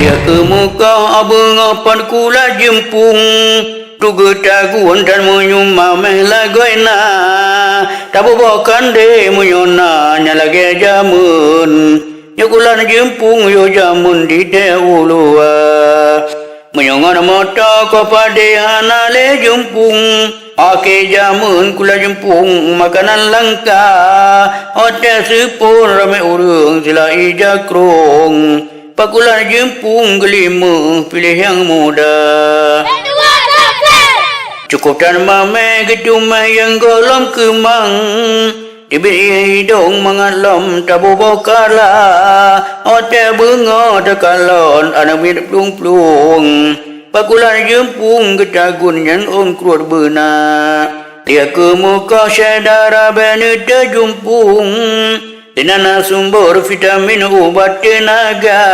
dia ke muka abang apan kula jempung tuga taguan dan menyuma mehla goina tabu bokan de menyona nyalage jamun nyakulan jempung yo jamun di deulua menyongan mata kepada hanale jempung ake jamun kula jempung makanan langka hotel sepur ramai urang sila ijakrong pakulan jempung kelima pilih yang muda cukup dan mame gedumah yang golong kemang diberi hidung mengalam tabu bokala hotel bunga dekalon anak mirip plung-plung pakulan jempung ketagun yang keluar benak dia ke muka saudara benita jumpung dengan sumber vitamin ubat tenaga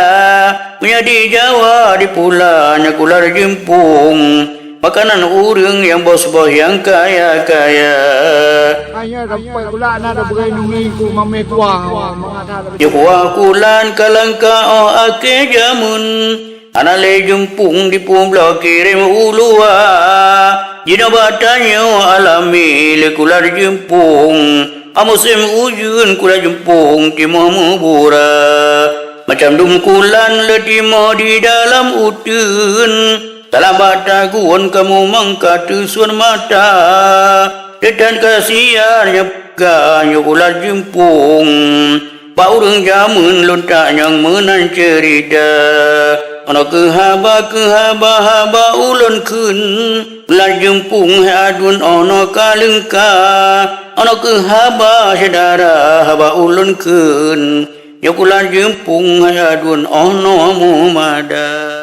punya di Jawa di pulanya kular jempung makanan urang yang bos-bos yang kaya-kaya hanya sampai kulan ada berenungi ku mame kuang Jepua kulan kalangka oh ake jamun anale jempung di pumbla kirim ulua jina batanya alami le kular jempung musim ujun kula jempung timah mubura macam dumkulan letimo di dalam utun dalam bataguan kamu mangkat tusun mata dan kasihannya ganya kula jempung paurang jamun lontak yang menan cerita anak kehaba ulun kun kula jempung adun ono kalengka anak kehaba saudara haba ulun kun ya kula jempung adun ono mumada